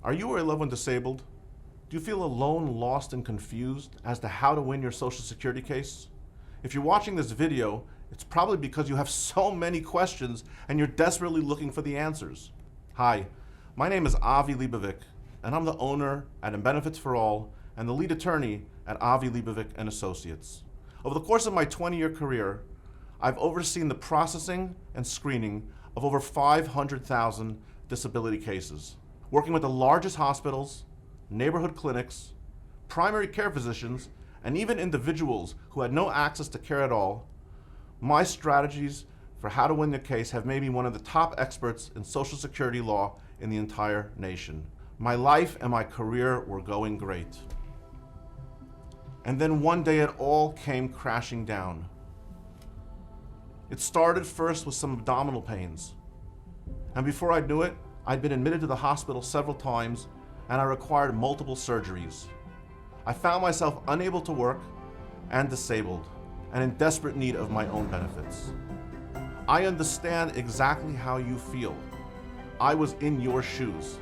Are you or a loved one disabled? Do you feel alone, lost, and confused as to how to win your Social Security case? If you're watching this video, it's probably because you have so many questions and you're desperately looking for the answers. Hi, my name is Avi Leibovic, and I'm the owner at Benefits for All and the lead attorney at Avi Leibovic Associates. Over the course of my 20-year career, I've overseen the processing and screening of over 500,000 disability cases, working with the largest hospitals, neighborhood clinics, primary care physicians, and even individuals who had no access to care at all. My strategies for how to win the case have made me one of the top experts in Social Security law in the entire nation. My life and my career were going great. And then one day it all came crashing down. It started first with some abdominal pains. And before I knew it, I'd been admitted to the hospital several times and I required multiple surgeries. I found myself unable to work and disabled and in desperate need of my own benefits. I understand exactly how you feel. I was in your shoes.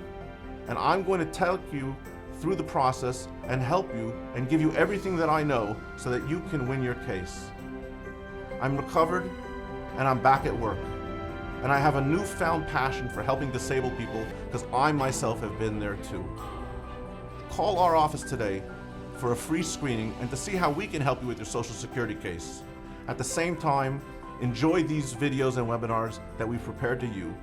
And I'm going to take you through the process and help you and give you everything that I know so that you can win your case. I'm recovered and I'm back at work. And I have a newfound passion for helping disabled people because I myself have been there too. Call our office today for a free screening and to see how we can help you with your Social Security case. At the same time, enjoy these videos and webinars that we've prepared to you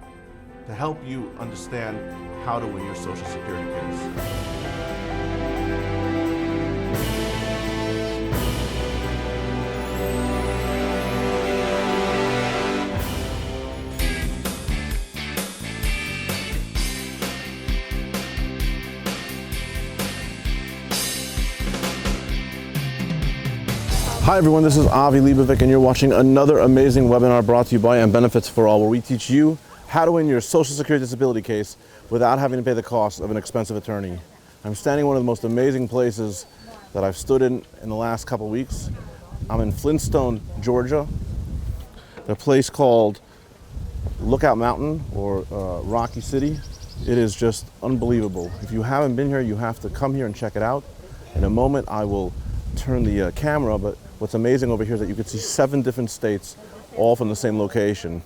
to help you understand how to win your Social Security case. Hi everyone, this is Avi Leibovic and you're watching another amazing webinar brought to you by Benefits for All, where we teach you how to win your Social Security disability case without having to pay the cost of an expensive attorney. I'm standing in one of the most amazing places that I've stood in the last couple weeks. I'm in Flintstone, Georgia, a place called Lookout Mountain or Rocky City. It is just unbelievable. If you haven't been here, you have to come here and check it out. In a moment, I will turn the camera, but what's amazing over here is that you can see 7 different states, all from the same location.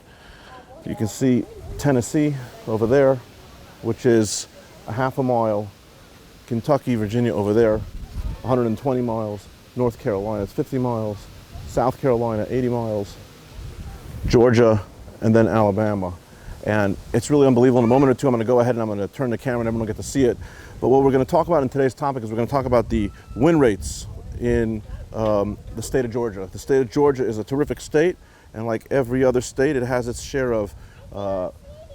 You can see Tennessee over there, which is a half a mile. Kentucky, Virginia over there, 120 miles. North Carolina is 50 miles. South Carolina, 80 miles. Georgia, and then Alabama. And it's really unbelievable. In a moment or two, I'm going to go ahead and I'm going to turn the camera and everyone will get to see it. But what we're going to talk about in today's topic is we're going to talk about the win rates in the state of Georgia. The state of Georgia is a terrific state, and like every other state, it has its share of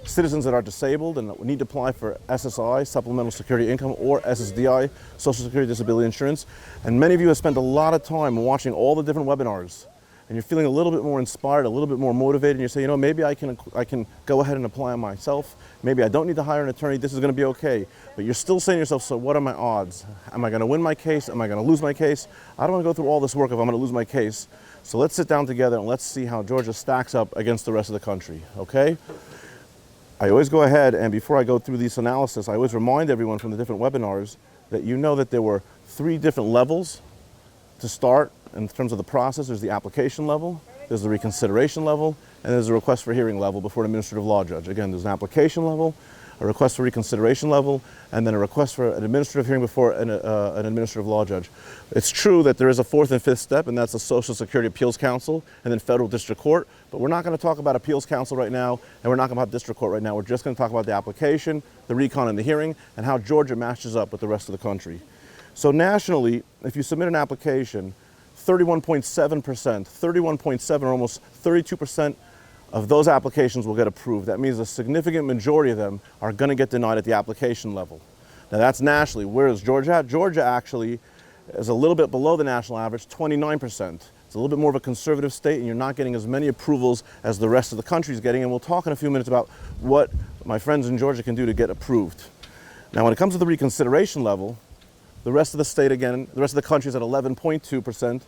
citizens that are disabled and need to apply for SSI, Supplemental Security Income, or SSDI, Social Security Disability Insurance. And many of you have spent a lot of time watching all the different webinars, and you're feeling a little bit more inspired, a little bit more motivated, and you say, you know, maybe I can go ahead and apply myself. Maybe I don't need to hire an attorney. This is going to be okay. But you're still saying to yourself, so what are my odds? Am I going to win my case? Am I going to lose my case? I don't want to go through all this work if I'm going to lose my case. So let's sit down together and let's see how Georgia stacks up against the rest of the country, okay? I always go ahead, and before I go through this analysis, I always remind everyone from the different webinars that you know that there were 3 different levels to start in terms of the process. There's the application level, there's the reconsideration level, and there's a request for hearing level before an administrative law judge. Again, there's an application level, a request for reconsideration level, and then a request for an administrative hearing before an administrative law judge. It's true that there is a 4th and 5th step, and that's the Social Security Appeals Council and then Federal District Court. But we're not going to talk about Appeals Council right now, and we're not going to talk about District Court right now. We're just going to talk about the application, the recon, and the hearing, and how Georgia matches up with the rest of the country. So nationally, if you submit an application, 31.7%, 31.7 or almost 32% of those applications will get approved. That means a significant majority of them are going to get denied at the application level. Now that's nationally. Where is Georgia at? Georgia actually is a little bit below the national average, 29%. It's a little bit more of a conservative state, and you're not getting as many approvals as the rest of the country is getting. And we'll talk in a few minutes about what my friends in Georgia can do to get approved. Now when it comes to the reconsideration level, the rest of the state, again, the rest of the country is at 11.2%.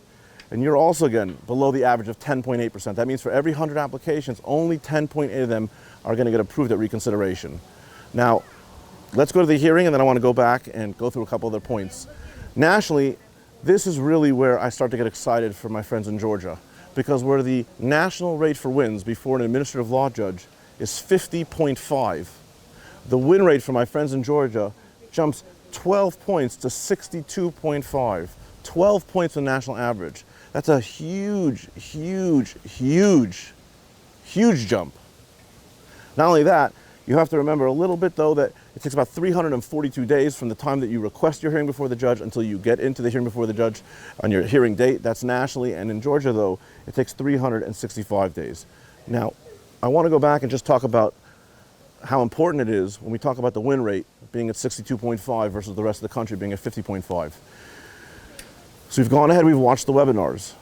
And you're also, again, below the average of 10.8%. That means for every 100 applications, only 10.8 of them are going to get approved at reconsideration. Now, let's go to the hearing, and then I want to go back and go through a couple other points. Nationally, this is really where I start to get excited for my friends in Georgia, because where the national rate for wins before an administrative law judge is 50.5, the win rate for my friends in Georgia jumps 12 points to 62.5. 12 points on the national average. That's a huge, huge, huge, huge jump. Not only that, you have to remember a little bit though that it takes about 342 days from the time that you request your hearing before the judge until you get into the hearing before the judge on your hearing date. That's nationally, and in Georgia though, it takes 365 days. Now, I want to go back and just talk about how important it is when we talk about the win rate being at 62.5 versus the rest of the country being at 50.5. So we've gone ahead, we've watched the webinars.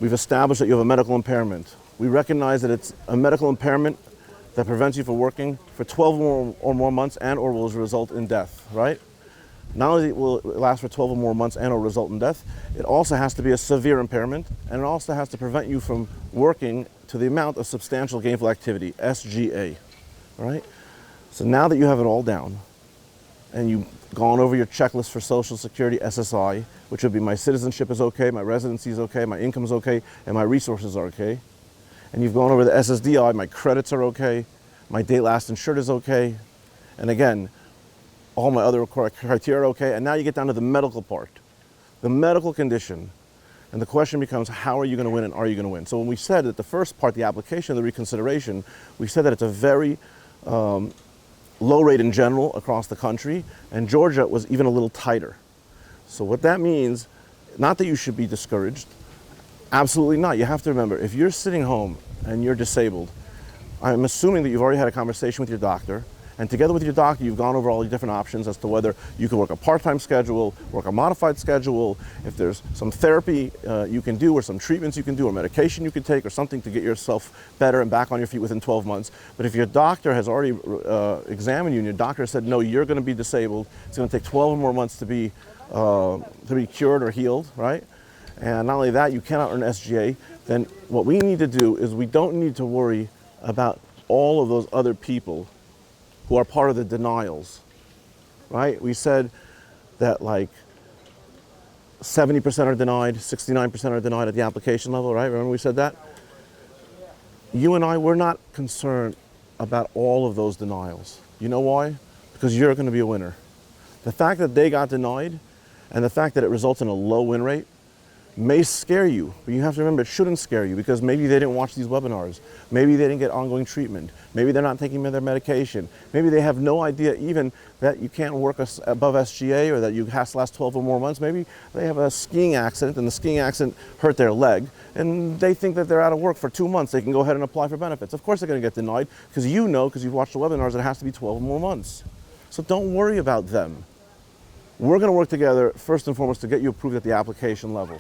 We've established that you have a medical impairment. We recognize that it's a medical impairment that prevents you from working for 12 or more months and or will result in death, right? Not only will it last for 12 or more months and or result in death, it also has to be a severe impairment, and it also has to prevent you from working to the amount of substantial gainful activity, SGA, right? So now that you have it all down, and you've gone over your checklist for Social Security SSI, which would be my citizenship is okay, my residency is okay, my income is okay, and my resources are okay, and you've gone over the SSDI, my credits are okay, my date last insured is okay, and again, all my other criteria are okay, and now you get down to the medical part, the medical condition, and the question becomes, how are you going to win and are you going to win? So when we said that the first part, the application, the reconsideration, we said that it's a very low rate in general across the country, and Georgia was even a little tighter. So what that means, not that you should be discouraged, absolutely not. You have to remember, if you're sitting home and you're disabled, I'm assuming that you've already had a conversation with your doctor, and together with your doctor, you've gone over all the different options as to whether you can work a part-time schedule, work a modified schedule, if there's some therapy you can do, or some treatments you can do, or medication you can take, or something to get yourself better and back on your feet within 12 months. But if your doctor has already examined you and your doctor said, no, you're going to be disabled, it's going to take 12 or more months to be cured or healed, right? And not only that, you cannot earn SGA, then what we need to do is we don't need to worry about all of those other people who are part of the denials, right? We said that like 70% are denied, 69% are denied at the application level, right? Remember we said that? You and I, we're not concerned about all of those denials. You know why? Because you're going to be a winner. The fact that they got denied and the fact that it results in a low win rate may scare you, but you have to remember it shouldn't scare you, because maybe they didn't watch these webinars. Maybe they didn't get ongoing treatment. Maybe they're not taking their medication. Maybe they have no idea even that you can't work above SGA, or that you have to last 12 or more months. Maybe they have a skiing accident and the skiing accident hurt their leg, and they think that they're out of work for 2 months. They can go ahead and apply for benefits. Of course they're going to get denied, because you know, because you've watched the webinars, it has to be 12 or more months. So don't worry about them. We're going to work together first and foremost to get you approved at the application level.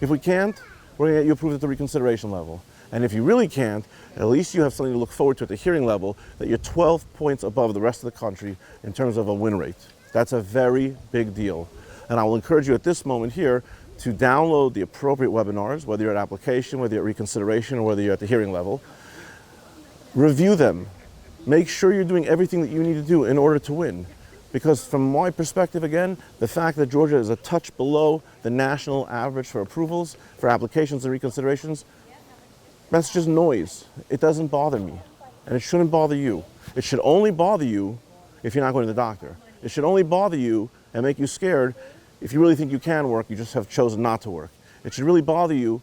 If we can't, we're going to get you approved at the reconsideration level. And if you really can't, at least you have something to look forward to at the hearing level, that you're 12 points above the rest of the country in terms of a win rate. That's a very big deal. And I will encourage you at this moment here to download the appropriate webinars, whether you're at application, whether you're at reconsideration, or whether you're at the hearing level. Review them. Make sure you're doing everything that you need to do in order to win. Because from my perspective, again, the fact that Georgia is a touch below the national average for approvals, for applications and reconsiderations, that's just noise. It doesn't bother me, and it shouldn't bother you. It should only bother you if you're not going to the doctor. It should only bother you and make you scared if you really think you can work, you just have chosen not to work. It should really bother you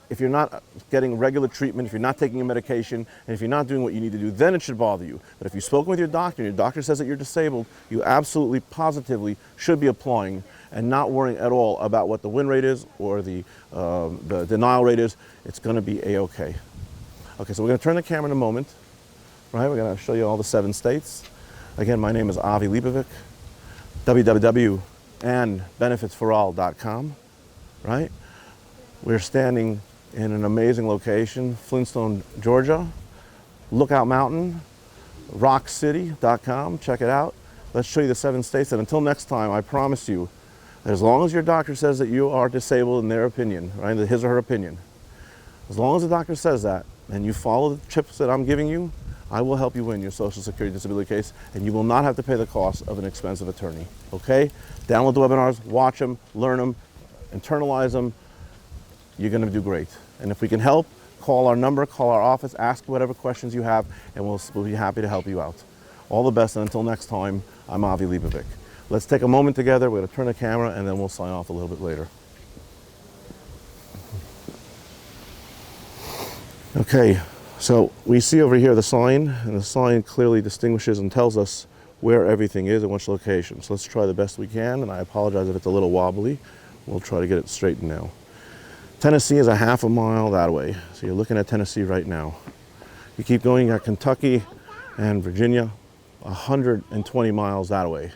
if you're not getting regular treatment, if you're not taking your medication, and if you're not doing what you need to do, then it should bother you. But if you've spoken with your doctor and your doctor says that you're disabled, you absolutely, positively should be applying and not worrying at all about what the win rate is or the denial rate is. It's going to be a-okay. Okay, so we're going to turn the camera in a moment, right? We're going to show you all the 7 states. Again, my name is Avi Leibovic, www.andbenefitsforall.com, right? We're standing in an amazing location, Flintstone, Georgia, Lookout Mountain, rockcity.com, check it out. Let's show you the 7 states, and until next time, I promise you, that as long as your doctor says that you are disabled in their opinion, right, his or her opinion, as long as the doctor says that, and you follow the tips that I'm giving you, I will help you win your Social Security disability case, and you will not have to pay the cost of an expensive attorney, okay? Download the webinars, watch them, learn them, internalize them. You're gonna do great. And if we can help, call our number, call our office, ask whatever questions you have, and we'll be happy to help you out. All the best, and until next time, I'm Avi Leibovic. Let's take a moment together. We're gonna turn the camera, and then we'll sign off a little bit later. Okay, so we see over here the sign, and the sign clearly distinguishes and tells us where everything is and which location. So let's try the best we can, and I apologize if it's a little wobbly. We'll try to get it straightened now. Tennessee is a half a mile that way. So you're looking at Tennessee right now. You keep going, you got Kentucky and Virginia, 120 miles that way.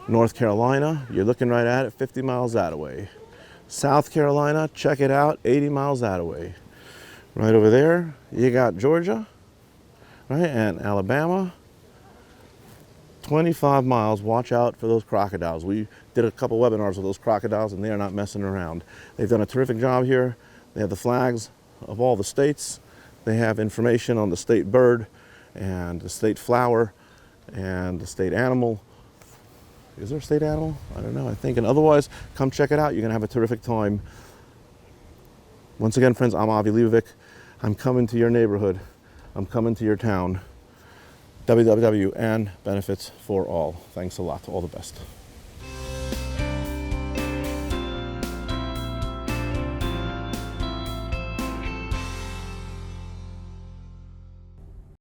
North Carolina, you're looking right at it, 50 miles that way. South Carolina, check it out, 80 miles that way. Right over there, you got Georgia, right, and Alabama, 25 miles. Watch out for those crocodiles. We did a couple webinars with those crocodiles, and they are not messing around. They've done a terrific job here. They have the flags of all the states. They have information on the state bird and the state flower and the state animal. Is there a state animal? I don't know, I think. And otherwise, come check it out. You're gonna have a terrific time. Once again, friends, I'm Avi Leibovic. I'm coming to your neighborhood. I'm coming to your town. WWW and benefits for all. Thanks a lot. All the best.